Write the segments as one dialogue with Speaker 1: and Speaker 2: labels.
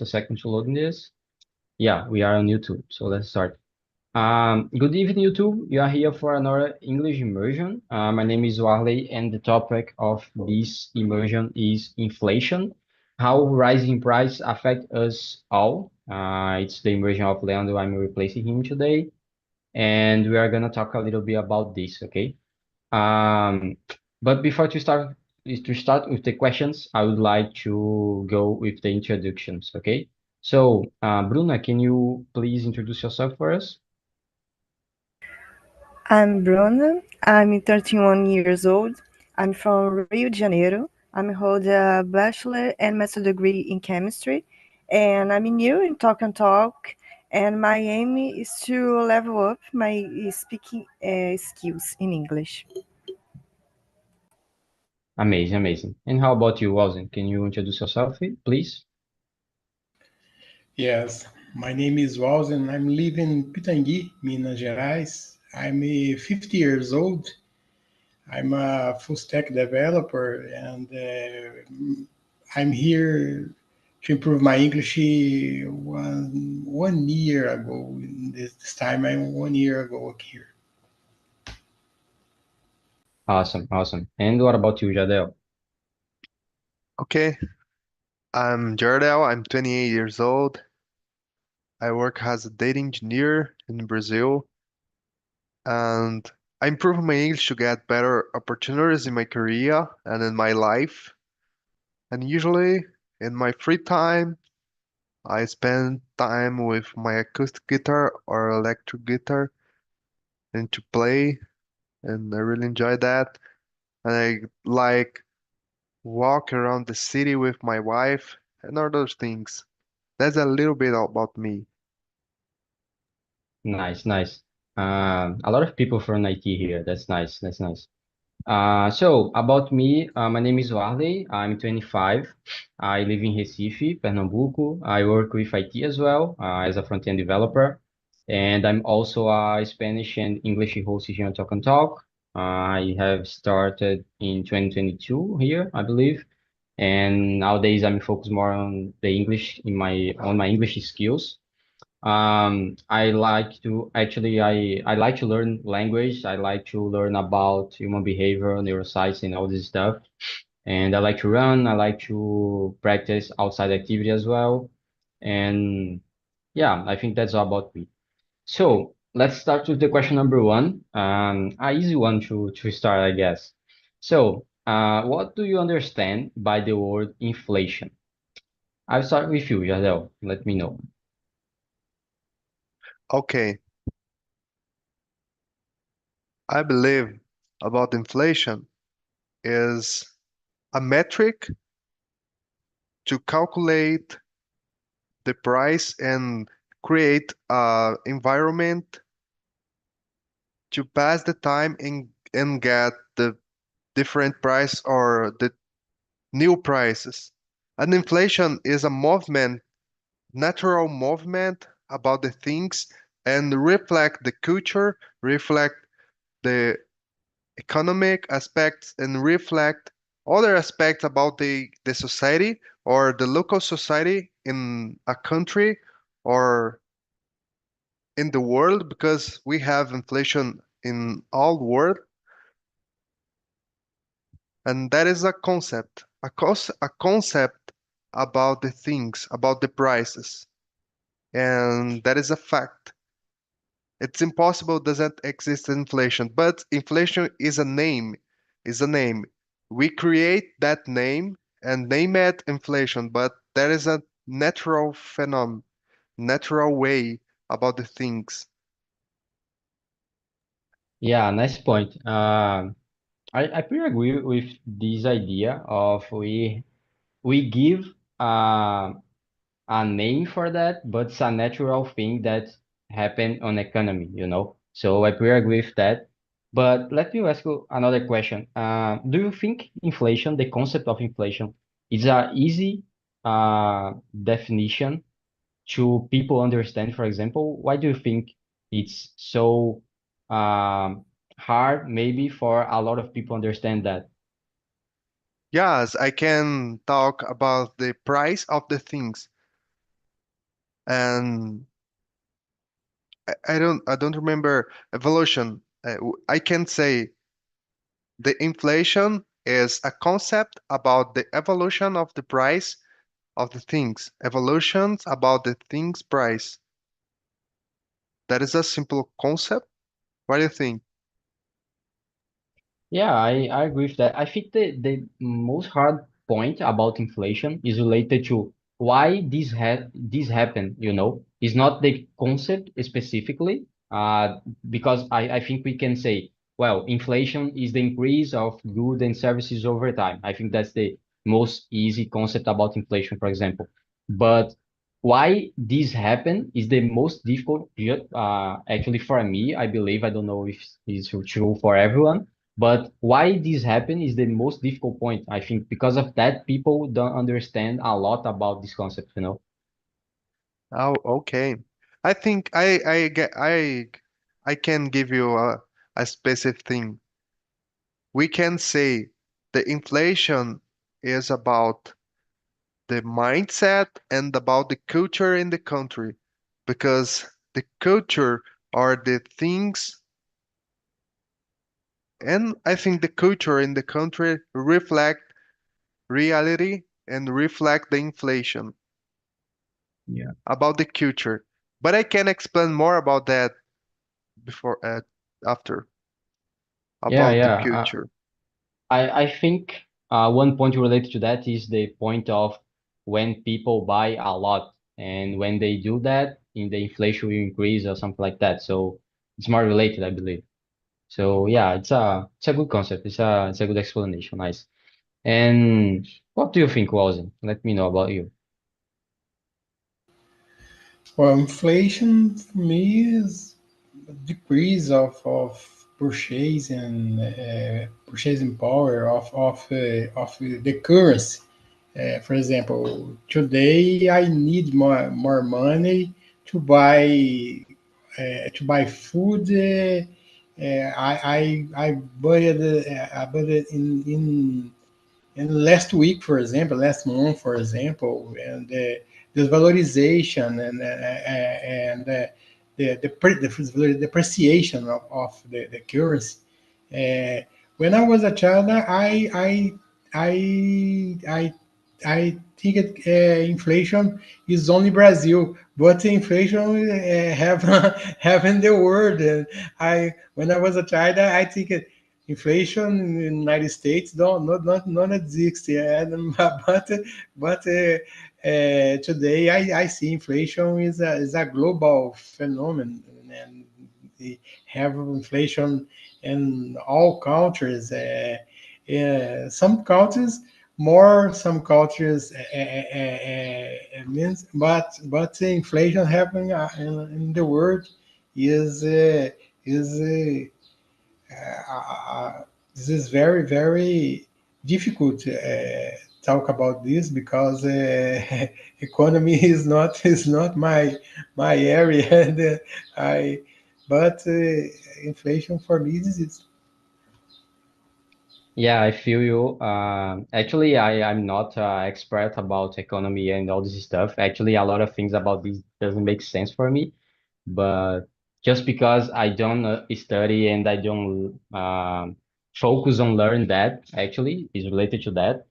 Speaker 1: just a second to load this. Yeah, we are on YouTube, so let's start. Good evening, YouTube. You are here for another English immersion. My name is Warley, and the topic of this immersion is inflation, how rising price affect us all. It's the immersion of Leandro. I'm replacing him today, and we are gonna talk a little bit about this, okay? Um, but before to start with the questions, I would like to go with the introductions, okay? So, Bruna, can you please introduce yourself for us?
Speaker 2: I'm Bruna. I'm 31 years old. I'm from Rio de Janeiro. I hold a bachelor and master degree in chemistry, and I'm new in Talk and Talk. And my aim is to level up my speaking skills in English.
Speaker 1: Amazing, amazing. And how about you, Walden? Can you introduce yourself, please?
Speaker 3: Yes, my name is Walls and I'm living in Pitangui, Minas Gerais. I'm 50 years old. I'm a full stack developer and I'm here to improve my English one year ago. This time I'm 1 year ago here.
Speaker 1: Awesome, awesome. And what about you, Jadel?
Speaker 4: Okay, I'm Jardel. I'm 28 years old. I work as a data engineer in Brazil, and I improve my English to get better opportunities in my career and in my life. And usually, in my free time, I spend time with my acoustic guitar or electric guitar and to play, and I really enjoy that. And I like walk around the city with my wife and all those things. That's a little bit about me.
Speaker 1: Nice, nice. A lot of people from IT here. That's nice. That's nice. So about me, my name is Warley. I'm 25. I live in Recife, Pernambuco. I work with IT as well, as a front-end developer. And I'm also a Spanish and English host here on Talk and Talk. I have started in 2022 here, I believe. And nowadays I'm focused more on the English on my English skills. I like to actually I like to learn language. I like to learn about human behavior, neuroscience, and all this stuff. And I like to run. I like to practice outside activity as well. And yeah, I think that's all about me. So let's start with the question number one. A easy one to start, I guess. So, what do you understand by the word inflation? I'll start with you, Jadel. Let me know.
Speaker 4: Okay, I believe about inflation is a metric to calculate the price and create a environment to pass the time and get the different price or the new prices. And inflation is a movement, natural movement about the things and reflect the culture, reflect the economic aspects and reflect other aspects about the society or the local society in a country or in the world because we have inflation in all world, and that is a concept, a concept about the things, about the prices, and that is a fact. It's impossible doesn't exist inflation, but inflation is a name. We create that name and name it inflation, but there is a natural phenomenon, natural way about the things.
Speaker 1: Yeah, nice point. I pretty agree with this idea of we give uh, a name for that, but it's a natural thing that happen on economy, you know. So I pretty agree with that. But let me ask you another question. Do you think inflation, the concept of inflation, is a easy definition to people understand? For example, why do you think it's so um, hard, maybe for a lot of people understand that?
Speaker 4: Yes, I can talk about the price of the things. And I don't remember evolution. I can say the inflation is a concept about the evolution of the price of the things. Evolutions about the things price. That is a simple concept. What do you think?
Speaker 1: Yeah, I agree with that. I think the most hard point about inflation is related to why this happened, you know. It's not the concept specifically, because I think we can say, well, inflation is the increase of goods and services over time. I think that's the most easy concept about inflation, for example. But why this happened is the most difficult, actually for me, I believe. I don't know if it's true for everyone, but why this happen is the most difficult point. I think because of that, people don't understand a lot about this concept, you know?
Speaker 4: Oh, okay. I think I can give you a specific thing. We can say the inflation is about the mindset and about the culture in the country, because the culture are the things, and I think the culture in the country reflect reality and reflect the inflation
Speaker 1: Yeah.
Speaker 4: about the culture. But I can explain more about that before after
Speaker 1: Yeah,
Speaker 4: about the
Speaker 1: yeah.
Speaker 4: culture.
Speaker 1: I think one point related to that is the point of when people buy a lot, and when they do that, in the inflation will increase or something like that. So it's more related, I believe. So yeah, it's a good concept. It's a good explanation. Nice. And what do you think, Walden? Let me know about you.
Speaker 3: Well, inflation for me is a decrease of purchasing power of the currency. For example, today I need more money to buy food. I bought it in last week, for example, last month, for example, and this valorization and the depreciation of the currency. Uh, when I was a child, I I think inflation is only Brazil, but inflation have have in the world. And I when I was a child, I think inflation in the United States don't not exist. Yeah, but today I see inflation is a global phenomenon, and they have inflation in all countries. Some countries more, some countries means, but the inflation happening in the world is this is very difficult to talk about this because economy is not my area and I but inflation for me is
Speaker 1: Yeah, I feel you. Actually, I'm not expert about economy and all this stuff. Actually, a lot of things about this doesn't make sense for me. But just because I don't study and I don't focus on learn that, actually, is related to that.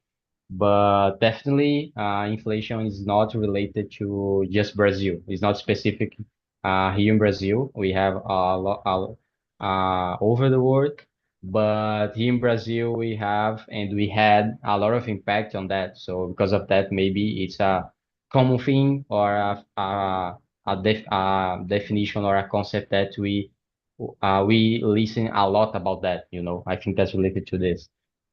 Speaker 1: But definitely, inflation is not related to just Brazil. It's not specific here in Brazil. We have a lot over the world, but here in Brazil we have and we had a lot of impact on that. So because of that, maybe it's a common thing or a definition or a concept that we listen a lot about that. You know, I think that's related to this.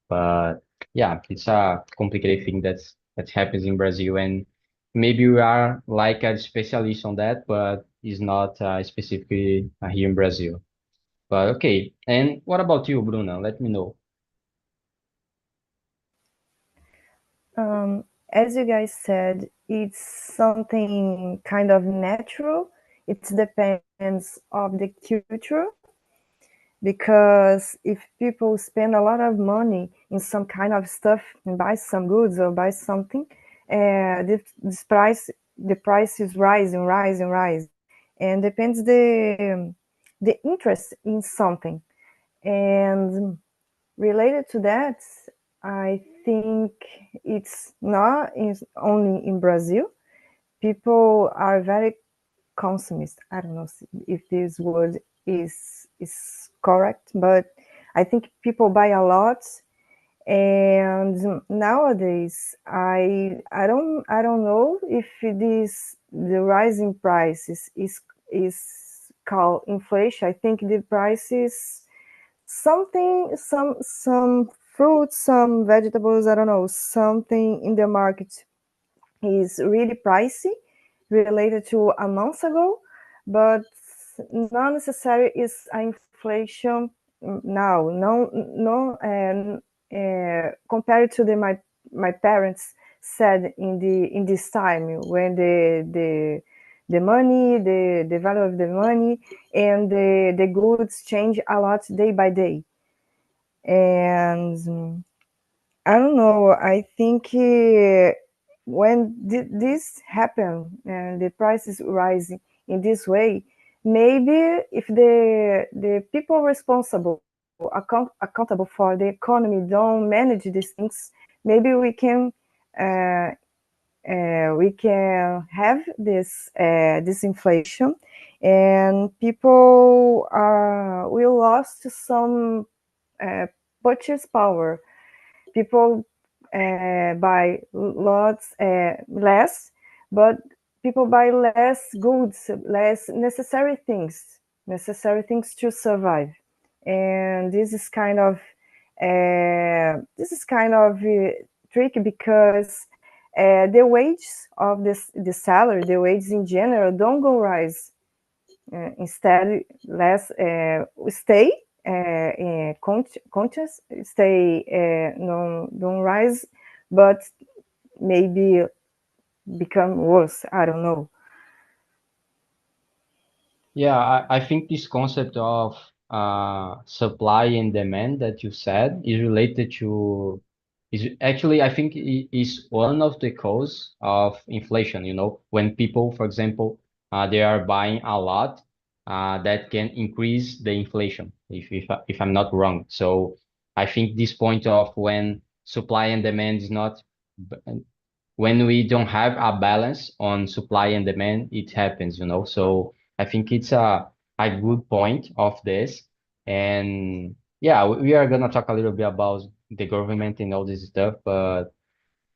Speaker 1: But yeah, it's a complicated thing that happens in Brazil, and maybe we are like a specialist on that, but it's not specifically here in Brazil. But okay, and what about you, Bruna? Let me know.
Speaker 2: As you guys said, it's something kind of natural. It depends of the culture because if people spend a lot of money in some kind of stuff and buy some goods or buy something, this price the price is rising, rising, rising, and depends the interest in something. And related to that, I think it's not only in Brazil. People are very consumist. I don't know if this word is correct, but I think people buy a lot. And nowadays, I don't know if the rising prices is called inflation. I think the price is something, some fruits, some vegetables, I don't know, something in the market is really pricey related to a month ago, but not necessarily is inflation now. No, no, and compared to my parents said in this time when the money, the value of the money and the goods change a lot day by day. And I don't know. I think when this happen and the prices rising in this way, maybe if the people responsible, accountable for the economy don't manage these things, maybe uh, we can have this inflation, and people will lost some purchase power. People buy lots less, but people buy less goods, less necessary things to survive. And this is kind of tricky because the wages of the salary, the wages in general, don't go rise. Instead, less stay conscious, stay don't rise, but maybe become worse. I don't know.
Speaker 1: Yeah, I think this concept of supply and demand that you said is related to is actually I think is one of the cause of inflation. You know, when people, for example, they are buying a lot, that can increase the inflation. If I'm not wrong, so I think this point of when supply and demand is not when we don't have a balance on supply and demand, it happens, you know. So I think it's a good point of this. And yeah, we are gonna talk a little bit about the government and all this stuff, but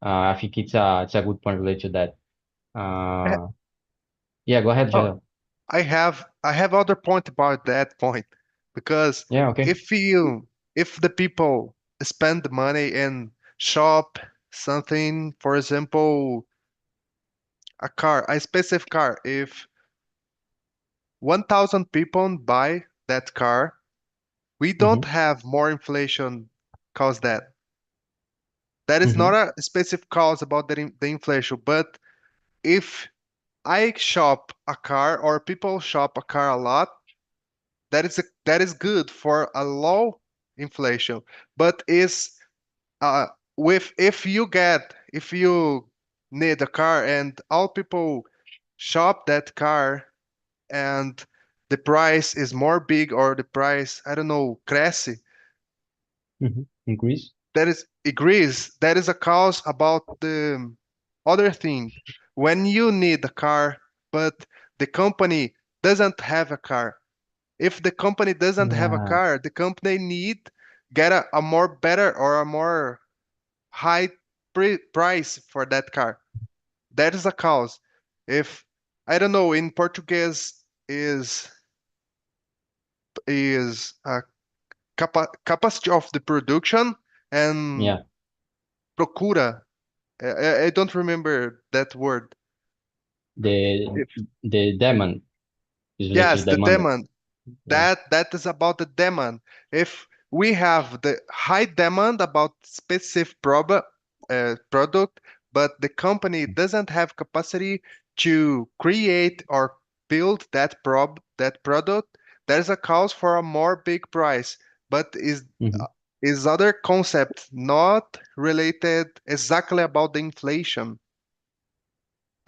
Speaker 1: I think it's a good point related to that.
Speaker 4: I,
Speaker 1: Uh, yeah, go ahead,
Speaker 4: oh,
Speaker 1: Jado.
Speaker 4: I have other point about that point because
Speaker 1: Yeah, okay.
Speaker 4: if the people spend the money and shop something, for example, a specific car, if 1,000 people buy that car, we don't
Speaker 1: Mm-hmm.
Speaker 4: have more inflation cause that. That is
Speaker 1: Mm-hmm.
Speaker 4: not a specific cause about the inflation, but if I shop a car or people shop a car a lot, that is good for a low inflation. But is uh with if you need a car and all people shop that car and the price is more big or the price, I don't know, crazy,
Speaker 1: Mm-hmm. Increase.
Speaker 4: that is agrees, that is a cause about the other thing. When you need a car but the company doesn't have a car, if the company doesn't have a
Speaker 1: Yeah.
Speaker 4: car, the company need get a more better or a more high price for that car. That is a cause. If I don't know, in Portuguese is a capacity of the production and
Speaker 1: Yeah.
Speaker 4: procura. I don't remember that word.
Speaker 1: The
Speaker 4: If
Speaker 1: the demand is related to
Speaker 4: yes, the
Speaker 1: demand.
Speaker 4: demand.
Speaker 1: Yeah.
Speaker 4: That is about the demand. If we have the high demand about specific product, but the company doesn't have capacity to create or build that product, there's a cause for a more big price. But
Speaker 1: Mm-hmm.
Speaker 4: is other concept not related exactly about the inflation?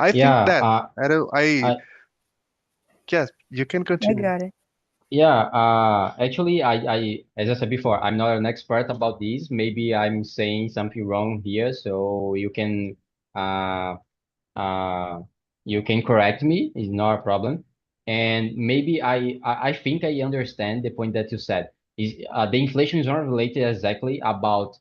Speaker 4: I think
Speaker 1: Yeah,
Speaker 4: that I don't I
Speaker 1: I
Speaker 4: yes, you can
Speaker 2: I
Speaker 4: continue.
Speaker 2: got it.
Speaker 1: yeah, actually, as I said before, I'm not an expert about this. Maybe I'm saying something wrong here, so uh, uh, you can correct me. It's not a problem. And maybe I think I understand the point that you said. Is the inflation is not related exactly about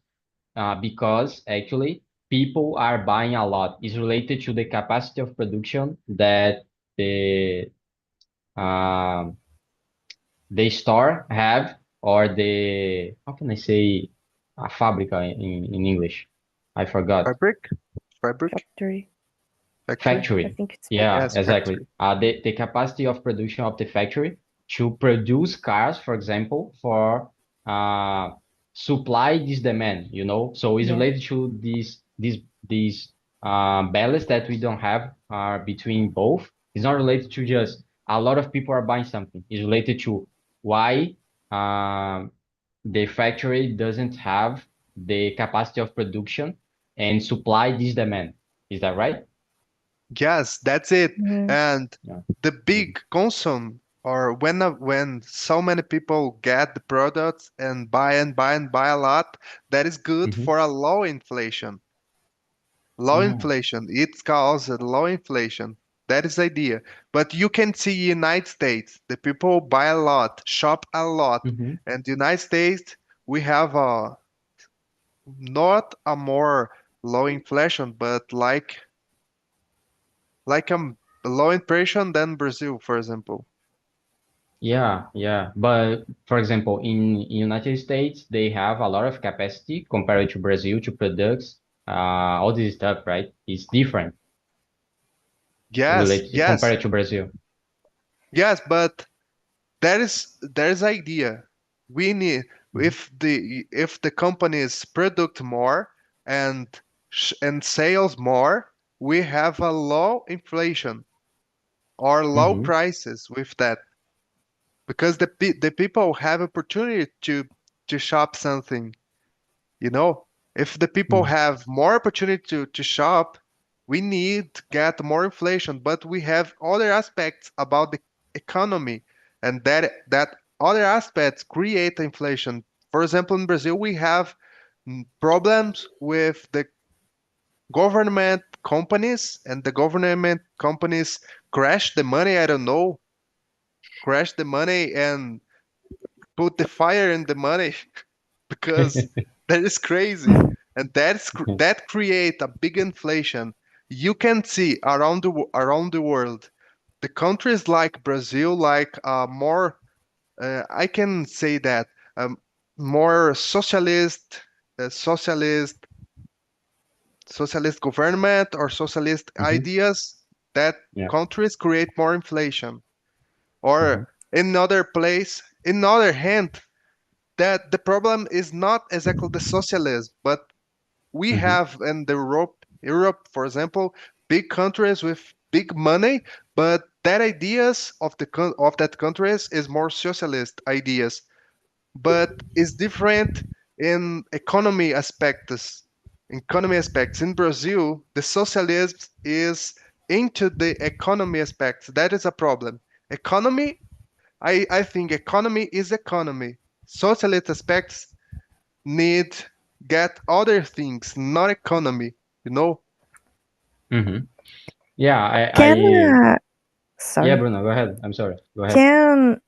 Speaker 1: because actually people are buying a lot. It's related to the capacity of production that the um the store have or the how can I say a fábrica in English? I forgot.
Speaker 4: Fabric? Fabric?
Speaker 2: Factory.
Speaker 4: Factory?
Speaker 2: I
Speaker 1: Factory.
Speaker 2: think it's
Speaker 1: Yeah,
Speaker 4: Yes,
Speaker 1: exactly.
Speaker 4: factory.
Speaker 1: The capacity of production of the factory to produce cars, for example, for uh, supply this demand, you know. So it's
Speaker 2: yeah.
Speaker 1: related to this balance that we don't have between both. It's not related to just a lot of people are buying something. It's related to why the factory doesn't have the capacity of production and supply this demand. Is that right?
Speaker 4: Yes, that's it.
Speaker 2: Mhm.
Speaker 4: And
Speaker 1: Yeah.
Speaker 4: the
Speaker 1: Mhm.
Speaker 4: big consume or when so many people get the products and buy and buy and buy a lot, that is good
Speaker 1: Mhm.
Speaker 4: for a low inflation. Low
Speaker 1: Ah.
Speaker 4: inflation. It causes low inflation. That is the idea. But you can see United States, the people buy a lot, shop a lot.
Speaker 1: Mhm.
Speaker 4: And the United States, we have a not a more low inflation, but like low inflation than Brazil, for example.
Speaker 1: Yeah, yeah. But for example, in United States, they have a lot of capacity compared to Brazil to products, all this stuff, right? It's different
Speaker 4: Yes,
Speaker 1: related
Speaker 4: yes,
Speaker 1: compared to Brazil.
Speaker 4: yes, but there is idea. We need
Speaker 1: Mhm.
Speaker 4: if the companies product more and and sales more, we have a low inflation or low
Speaker 1: Mhm.
Speaker 4: prices with that because the people have opportunity to shop something. You know, if the people
Speaker 1: Mhm.
Speaker 4: have more opportunity to shop, we need to get more inflation, but we have other aspects about the economy, and that other aspects create inflation. For example, in Brazil, we have problems with the government companies, and the government companies crash the money. I don't know, crash the money and put the fire in the money because that is crazy, and that create a big inflation. You can see around the world the countries like Brazil, like more I can say that um, more uh, socialist socialist government or socialist
Speaker 1: Mhm.
Speaker 4: ideas, that
Speaker 1: Yeah.
Speaker 4: countries create more inflation.
Speaker 1: Mhm.
Speaker 4: Or in other place, in other hand, that the problem is not exactly the socialism, but we
Speaker 1: Mhm.
Speaker 4: have in the Europe, for example, big countries with big money, but that ideas of of that countries is more socialist ideas, but is different in economy aspects. Economy aspects in Brazil, the socialism is into the economy aspects. That is a problem. Economy, I think economy is economy. Socialist aspects need get other things, not economy, you know?
Speaker 1: Mhm. Yeah,
Speaker 2: Can
Speaker 1: yeah,
Speaker 2: sorry.
Speaker 1: Bruno, go ahead. I'm sorry. Go ahead.
Speaker 2: Can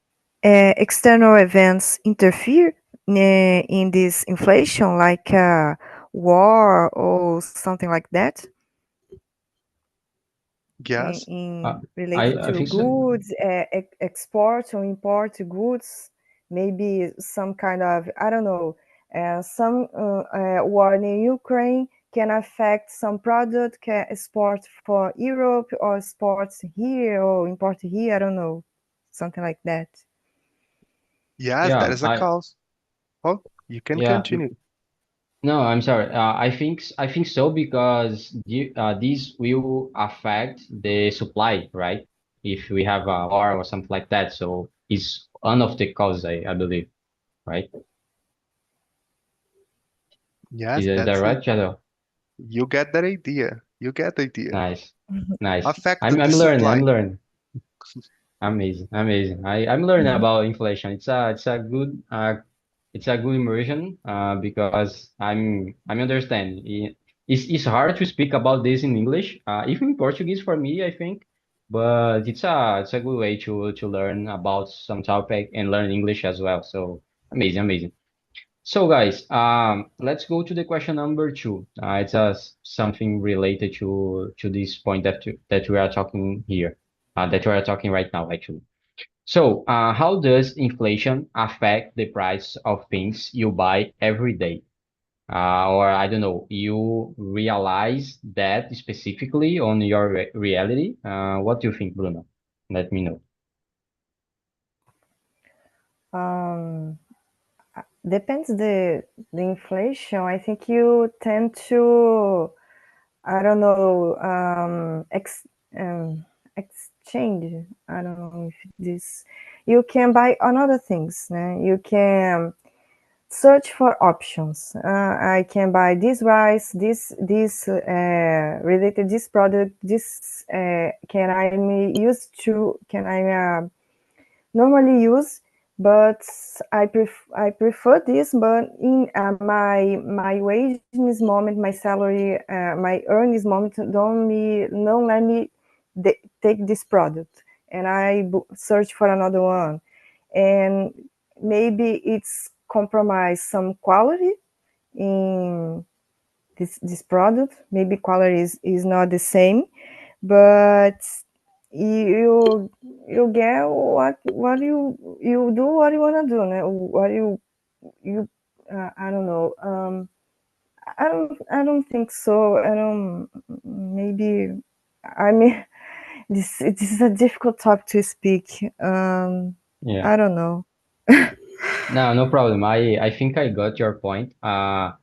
Speaker 2: external events interfere in this inflation, like war or something like that,
Speaker 4: Yes.
Speaker 1: Uh,
Speaker 2: in related
Speaker 1: I
Speaker 2: to
Speaker 1: think so.
Speaker 2: goods, export or import goods? Maybe some kind of, I don't know, some war in Ukraine can affect some product can export for Europe or exports here or import here. I don't know, something like that.
Speaker 4: Yes, that
Speaker 1: Yeah,
Speaker 4: is a cause. Oh, you can
Speaker 1: yeah.
Speaker 4: continue.
Speaker 1: No, I'm sorry. I think so because this will affect the supply, right? If we have a war or something like that, so it's one of the causes, I believe, right?
Speaker 4: Yes,
Speaker 1: Is that
Speaker 4: that's it.
Speaker 1: right, Shadow?
Speaker 4: You get that idea. You get the idea.
Speaker 1: Nice. Nice.
Speaker 4: affect
Speaker 1: I'm
Speaker 4: the
Speaker 1: learning. I'm
Speaker 4: supply.
Speaker 1: learning. Amazing, amazing. I'm learning about inflation. It's a good immersion because I'm understand. It's hard to speak about this in English, even in Portuguese for me, I think. But it's a good way to learn about some topic and learn English as well. So amazing, amazing. So guys, let's go to the question number two. It's something related to this point that we are talking here, that we are talking right now, actually. So, how does inflation affect the price of things you buy every day? Or I don't know, you realize that specifically on your reality? What do you think, Bruno? Let me know.
Speaker 2: Um, Depends the inflation. I think you tend to, I don't know, exchange. I don't know if this. You can buy another things. You can search for options. I can buy this rice, this related this product. This can I use to can I normally use, but I prefer this. But in my wage in this moment, my salary, my earn this moment don't let me take this product, and I search for another one, and maybe it's compromise some quality in this product. Maybe quality is not the same, but you you get what you do what you want to do, né? What you I don't know. I don't think so. I don't. Maybe I mean this is a difficult topic to speak.
Speaker 1: Yeah.
Speaker 2: I don't know.
Speaker 1: No, no problem. I think I got your point. I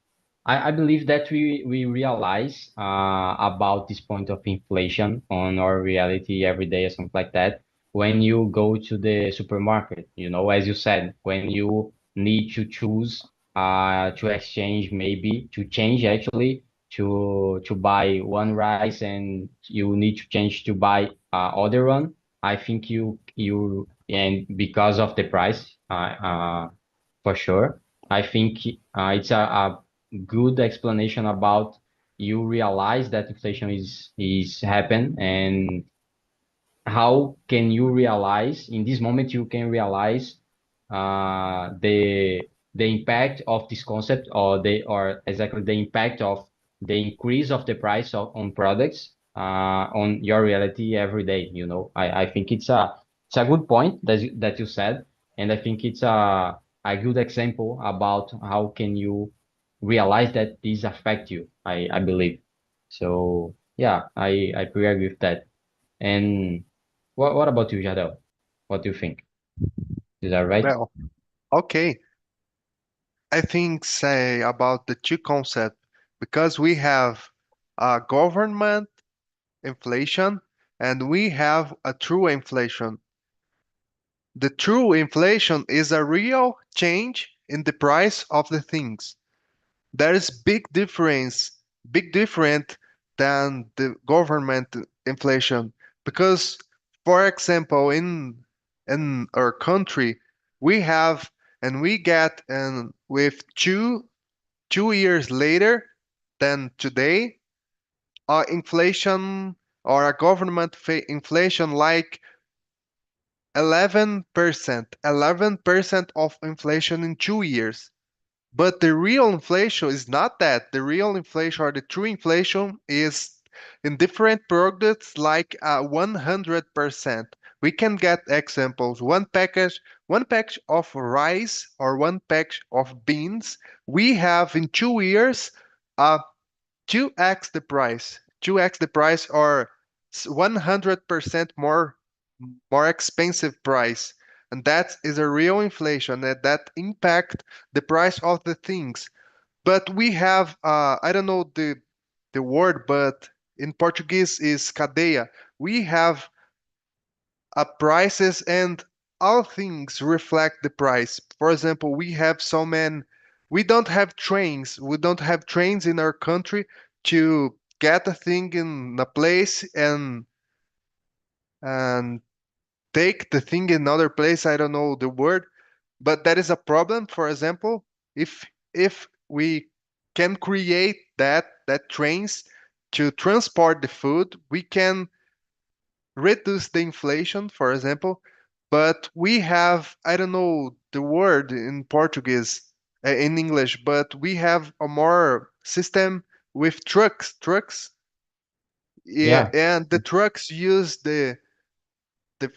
Speaker 1: believe that we realize about this point of inflation on our reality every day or something like that when you go to the supermarket, as you said, when you need to choose to exchange, maybe to change actually to buy one rice and you need to change to buy other one. I think you and because of the price for sure. I think it's a good explanation about you realize that inflation is happen and how can you realize in this moment you can realize the impact of this concept or exactly the impact of the increase of the price on products on your reality every day. I think it's a good point that you said, and I think it's a good example about how can you realize that these affect you. I believe so. Yeah, I pretty agree with that. And what about you, Jadel? What do you think? Is that right?
Speaker 4: Well, okay. I think say about the two concept because we have government inflation and we have a true inflation. The true inflation is a real change in the price of the things. There is big different than the government inflation because, for example, in our country, we have and we get and with two years later than today, inflation or a government inflation like 11% of inflation in 2 years. But the real inflation is not that. The real inflation or the true inflation is in different products like 100%. We can get examples. One package of rice or one package of beans, we have in 2 years uh, 2x the price. 2x the price or 100% more expensive price. And that is a real inflation that impact the price of the things. But we have I don't know the word, but in Portuguese is cadeia. We have prices and all things reflect the price. For example, we don't have trains. We don't have trains in our country to get a thing in a place and take the thing in another place. I don't know the word, but that is a problem. For example, if we can create that trains to transport the food, we can reduce the inflation, for example. But we have, I don't know the word in Portuguese, in English, but we have a more system with trucks, yeah,
Speaker 1: Yeah.
Speaker 4: and the trucks use the the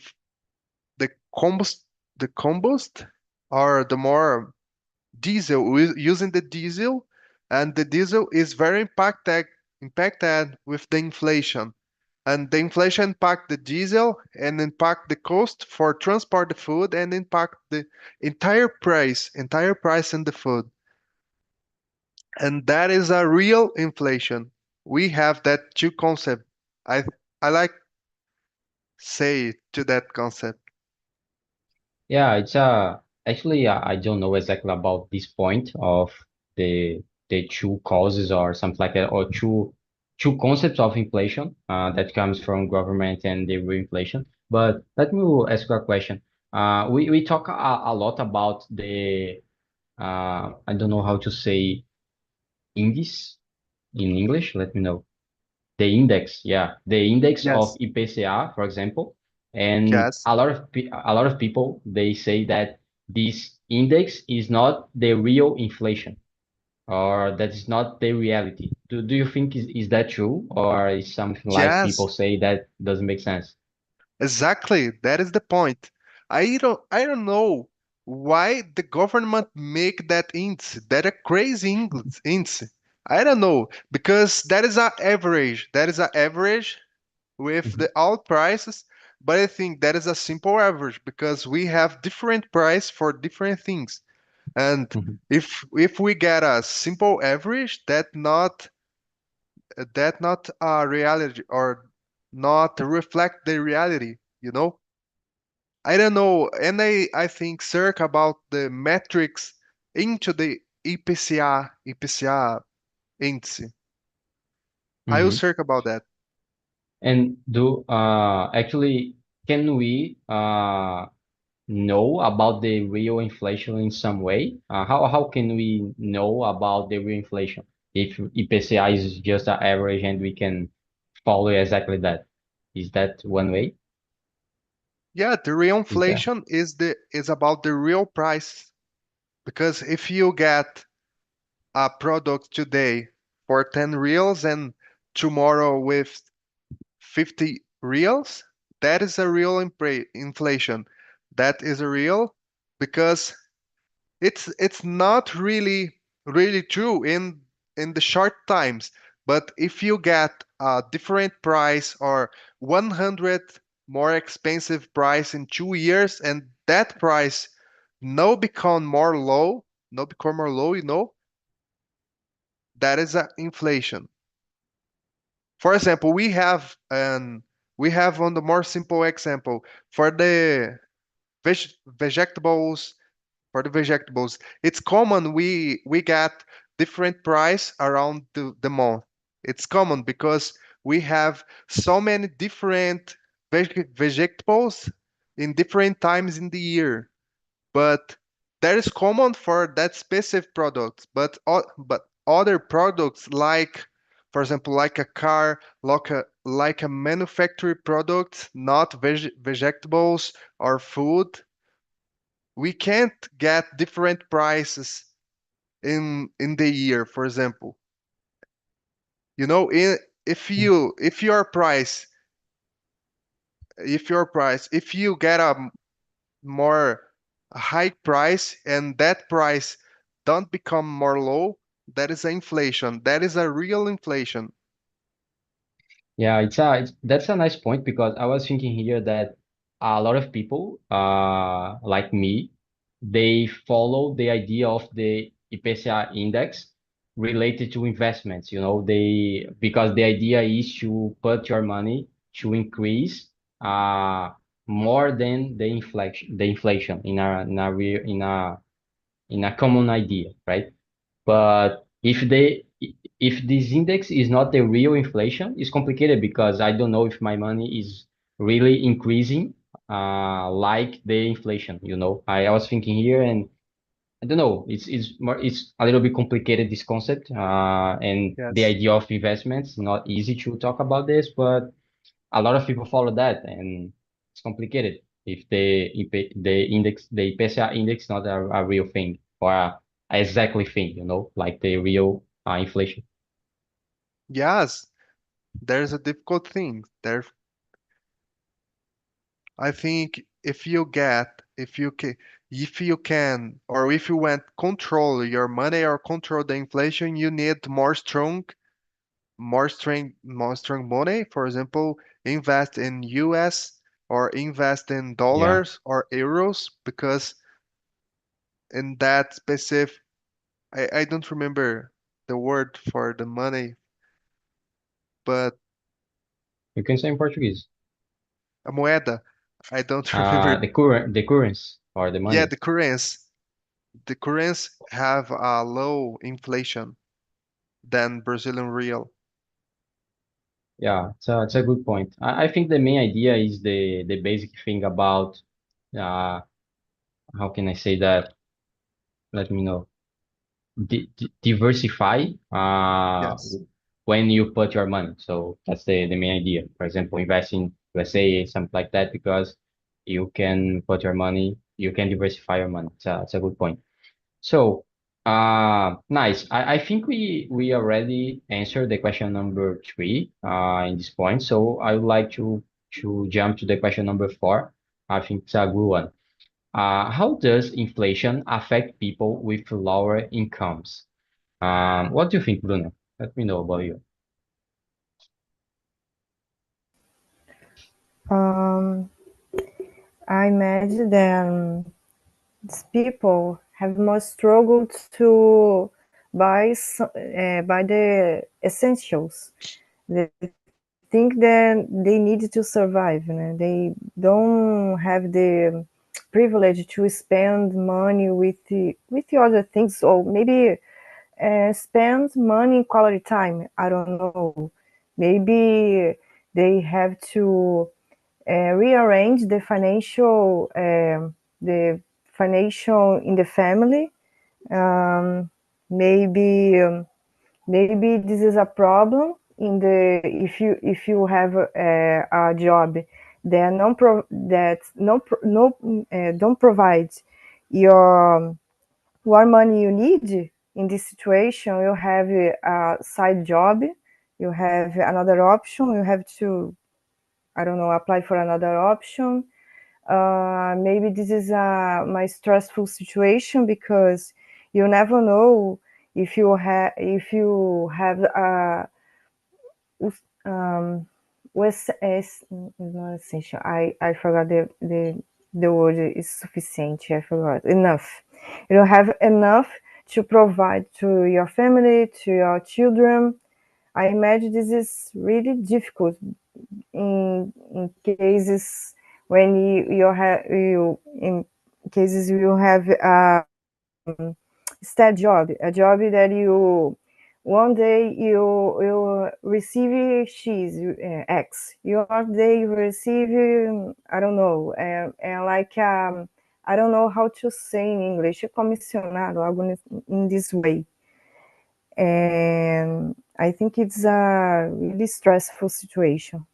Speaker 4: combust the combust or the more diesel using the diesel, and the diesel is very impacted with the inflation, and the inflation impact the diesel and impact the cost for transport the food and impact the entire price in the food, and that is a real inflation. We have that two concept. I like say to that concept.
Speaker 1: Yeah, it's actually I don't know exactly about this point of the two causes or something like that, or two concepts of inflation that comes from government and the real inflation. But let me ask you a question. We talk a lot about the I don't know how to say indice in English. Let me know. The index, yeah, the index of
Speaker 4: Yes.
Speaker 1: IPCA, for example, and
Speaker 4: Yes.
Speaker 1: a lot of people they say that this index is not the real inflation, or that is not the reality. Do you think is that true, or is something like
Speaker 4: Yes.
Speaker 1: people say that doesn't make sense?
Speaker 4: Exactly, that is the point. I don't know why the government make that index, that a crazy index. I don't know because that is a average. That is a average with
Speaker 1: Mhm,
Speaker 4: the all prices, but I think that is a simple average because we have different price for different things. And
Speaker 1: mhm.
Speaker 4: if we get a simple average, that not a reality or not reflect the reality, you know? I don't know, and I think search about the metrics into the IPCA index. I will
Speaker 1: Mhm.
Speaker 4: search about that.
Speaker 1: And do actually can we know about the real inflation in some way? How can we know about the real inflation if IPCA is just an average and we can follow exactly that? Is that one way?
Speaker 4: Yeah, the real
Speaker 1: Is that?
Speaker 4: inflation is about the real price because if you get a product today for 10 reals and tomorrow with 50 reals, that is a real inflation. That is a real because it's not really true in the short times, but if you get a different price or 100 more expensive price in 2 years and that price no become more low, that is a inflation. For example, we have on the more simple example for the vegetables. For the vegetables, it's common we get different price around the month. It's common because we have so many different vegetables in different times in the year. But that is common for that specific product. But other products like, for example, like a car, like a manufactured product, not vegetables or food, we can't get different prices in the year. For example, you know in, if you get a more high price and that price don't become more low, that is inflation, that is a real inflation.
Speaker 1: Yeah, that's a nice point because I was thinking here that a lot of people, like me, they follow the idea of the IPCA index related to investments. You know, they because the idea is to put your money to increase uh more than the inflation in a common idea, right? But if if this index is not the real inflation, it's complicated because I don't know if my money is really increasing, like the inflation, you know. I was thinking here and I don't know, it's a little bit complicated, this concept, and the
Speaker 4: Yes.
Speaker 1: idea of investments, not easy to talk about this, but a lot of people follow that and it's complicated if the IPCA index not a real thing or a exactly thing, you know, like the real inflation.
Speaker 4: Yes, there's a difficult thing. There, I think if you can, or if you want control your money or control the inflation, you need more strong money. For example, invest in US or invest in
Speaker 1: Yeah,
Speaker 4: dollars or euros, because in that specific, I don't remember the word for the money, but
Speaker 1: you can say in Portuguese.
Speaker 4: a moeda. I don't remember.
Speaker 1: The currency or the
Speaker 4: Yeah,
Speaker 1: money.
Speaker 4: the currency. The currency have a low inflation than Brazilian real.
Speaker 1: Yeah, it's a good point. I think the main idea is the basic thing about uh how can I say that? Let me know. Diversify
Speaker 4: Yes.
Speaker 1: when you put your money. So that's the main idea. For example, invest in USA, something like that, because you can put your money, you can diversify your money. It's a good point. So, nice. I think we already answered the question number three in this point. So I would like to jump to the question number four. I think it's a good one. How does inflation affect people with lower incomes? What do you think, Bruno? Let me know about you.
Speaker 2: Um, I imagine that these people have more struggle to buy the essentials. They think that they need to survive. You know? They don't have the privilege to spend money with the other things, or maybe spend money in quality time. I don't know. Maybe they have to rearrange the financial in the family. Um, maybe maybe this is a problem in the if you have a job that don't provide your what money you need in this situation. You have a side job, you have another option, you have to, I don't know, apply for another option. Maybe this is my stressful situation because you never know if you have um, was is not essential. I forgot the word is sufficient. I forgot enough. You don't have enough to provide to your family, to your children. I imagine this is really difficult in cases when you have you in cases you have steady job, a job that you one day you receive X, your other day you receive I don't know, like I don't know how to say in English, comissionado, algo in this way. And I think it's a really stressful situation.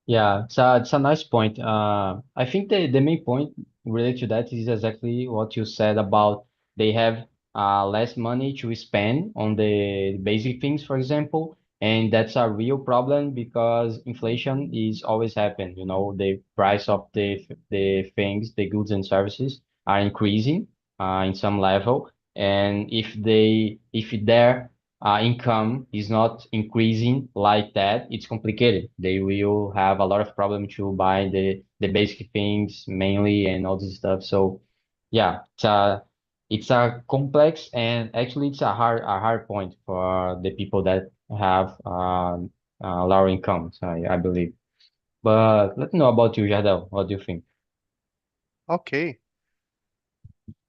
Speaker 1: Yeah, it's a nice point. I think the main point related to that is exactly what you said about they have less money to spend on the basic things, for example, and that's a real problem because inflation is always happen. You know, the price of the things, the goods and services are increasing in some level, and if their income is not increasing like that, it's complicated. They will have a lot of problem to buy the basic things mainly and all this stuff. So yeah, it's a complex and actually it's a hard point for the people that have lower incomes, I believe. But let me know about you, Jardel. What do you think?
Speaker 4: Okay.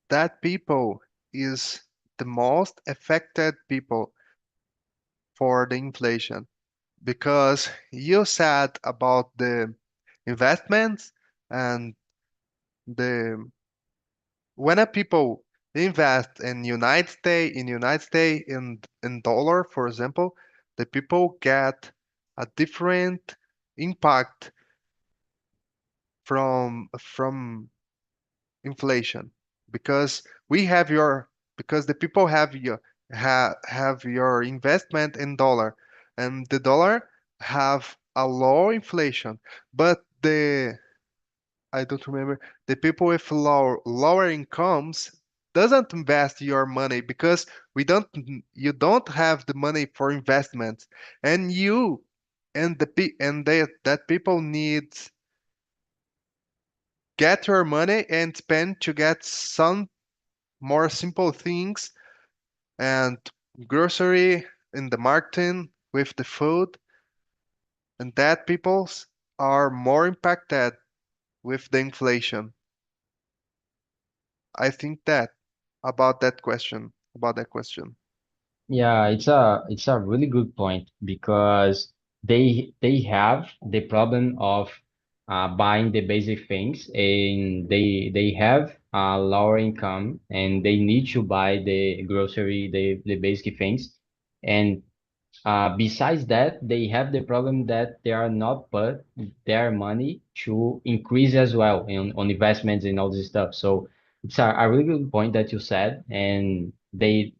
Speaker 4: That people is the most affected people for the inflation because you said about the investments and the when a people invest in United States in dollar, for example, the people get a different impact from inflation because we have your because the people have your investment in dollar and the dollar have a low inflation, but the I don't remember. The people with lower incomes doesn't invest your money because we don't you don't have the money for investments, and you and that people needs get your money and spend to get some more simple things and grocery in the market with the food, and that peoples are more impacted with the inflation. I think that about that question.
Speaker 1: Yeah, it's a really good point because they have the problem of buying the basic things, and they have a lower income, and they need to buy the grocery, the basic things. And besides that, they have the problem that they are not put their money to increase as well on investments and all this stuff. So it's a really good point that you said, and they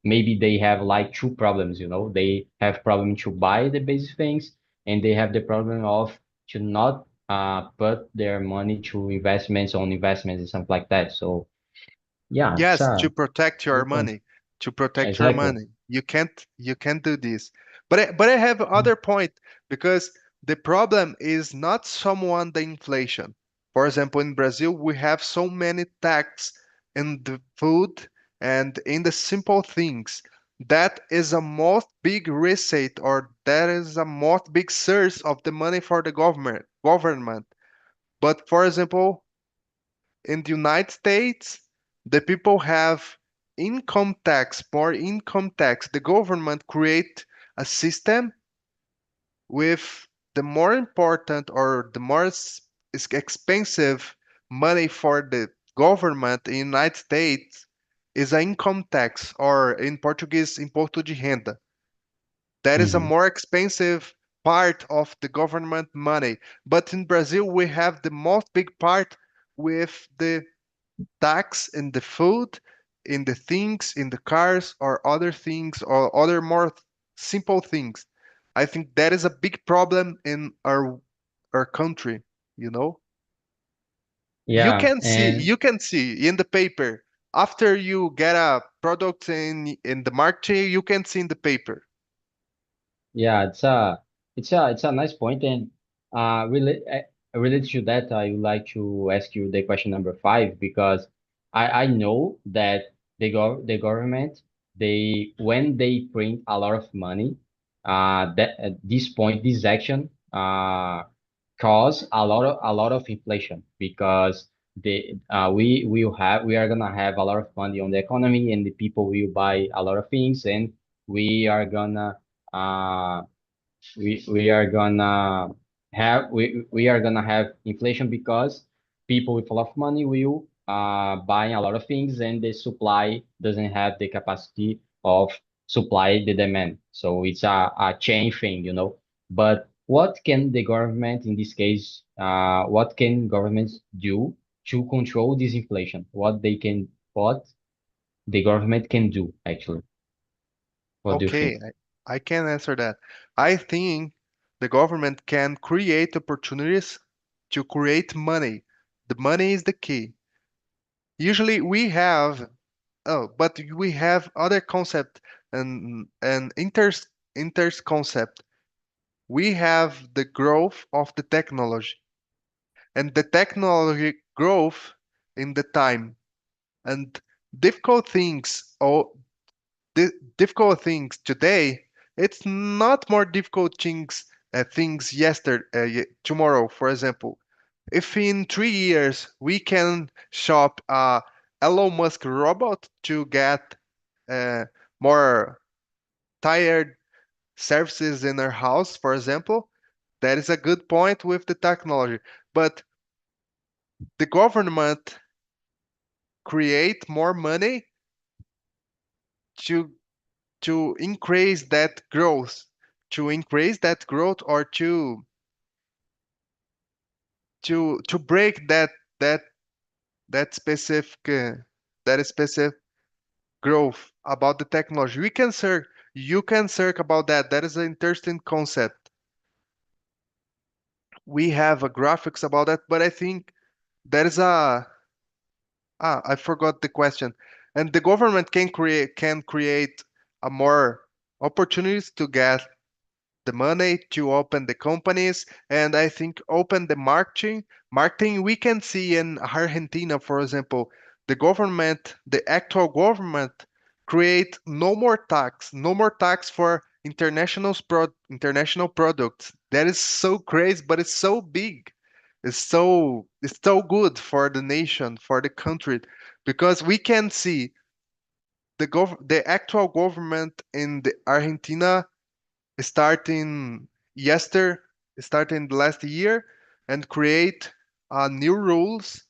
Speaker 1: maybe they have like two problems, you know. They have problem to buy the basic things, and they have the problem of to not put their money to investments and something like that. So yeah, it's
Speaker 4: Yes,
Speaker 1: a
Speaker 4: to protect your
Speaker 1: good point.
Speaker 4: money, to protect your
Speaker 1: Exactly.
Speaker 4: money. You can't do this. But I have other point because the problem is not someone the inflation. For example, in Brazil, we have so many tax in the food and in the simple things. That is a most big receipt or that is a most big source of the money for the government. But for example, in the United States, the people have more income tax. The government create a system with the more important or the more expensive money for the government in the United States is an income tax or in Portuguese imposto de renda. That is a
Speaker 1: Hmm.
Speaker 4: more expensive part of the government money. But in Brazil, we have the most big part with the tax in the food, in the things, in the cars, or other things, or other more simple things. I think that is a big problem in our country, you know?
Speaker 1: Yeah,
Speaker 4: You
Speaker 1: and
Speaker 4: can see in the paper after you get a product in the market, you can see in the paper.
Speaker 1: yeah, it's a nice point, and related to that, I would like to ask you the question number five, because I know that the government, they when they print a lot of money, that at this point this action cause a lot of inflation, because we are gonna have a lot of money on the economy, and the people will buy a lot of things, and we are gonna uh we are gonna have inflation because people with a lot of money will buy a lot of things, and the supply doesn't have the capacity of supply the demand. So it's a chain thing, you know. But what can the government in this case, what can governments do to control this inflation? What the government can do actually? What do you think?
Speaker 4: Okay, I can answer that. I think the government can create opportunities to create money. The money is the key. Usually we have but we have other concept and inter concept. We have the growth of the technology and the technology growth in the time and difficult things or difficult things today. It's not more difficult things yesterday tomorrow. For example, if in 3 years we can shop a Elon Musk robot to get more tired services in our house, for example. That is a good point with the technology. But the government create more money to increase that growth, or to break that that specific that specific growth about the technology. We can search. You can search about that. That is an interesting concept. We have a graphics about that, but I think there is a I forgot the question. And the government can create a more opportunities to get the money to open the companies, and I think open the marketing we can see in Argentina, for example. The actual government create no more tax for international products. That is so crazy, but it's so big. It's so good for the nation, for the country, because we can see the actual government in the Argentina starting yester starting the last year, and create new rules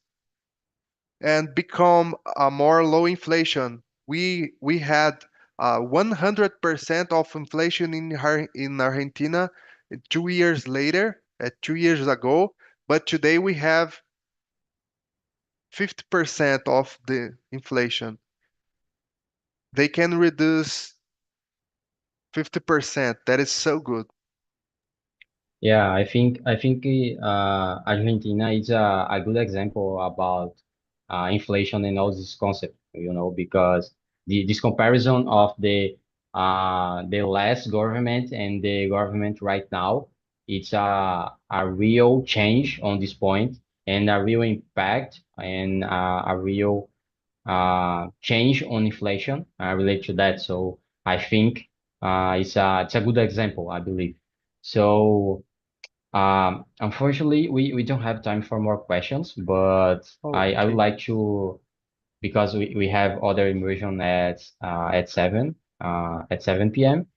Speaker 4: and become a more low inflation. We had 100% of inflation in Argentina 2 years later, 2 years ago, but today we have 50% of the inflation. They can reduce 50%. That is so good.
Speaker 1: Yeah, I think Argentina is a good example about inflation and all this concept, because this comparison of the last government and the government right now, it's a real change on this point and a real impact and a real change on inflation related to that. So I think it's a good example, I believe. So. Unfortunately, we don't have time for more questions, but
Speaker 4: Oh,
Speaker 1: I would
Speaker 4: okay.
Speaker 1: like to, because we have other immersion at 7 p.m.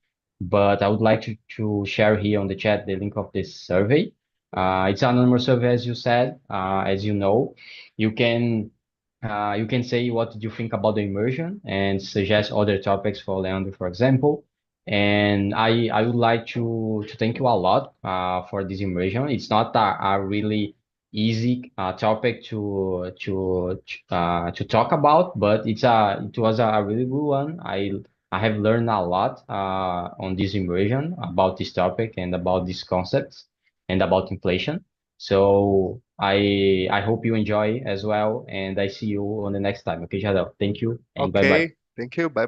Speaker 1: But I would like to share here on the chat the link of this survey. It's an anonymous survey, as you said. As you know, you can you can say what did you think about the immersion and suggest other topics for Leandro, for example. And I would like to thank you a lot for this immersion. It's not a really easy topic to talk about, but it was a really good one. I have learned a lot on this immersion about this topic and about these concepts and about inflation. So I hope you enjoy as well, and I see you on the next time. Okay, Jadel. Thank you and bye bye.
Speaker 4: Okay. Thank you. Bye.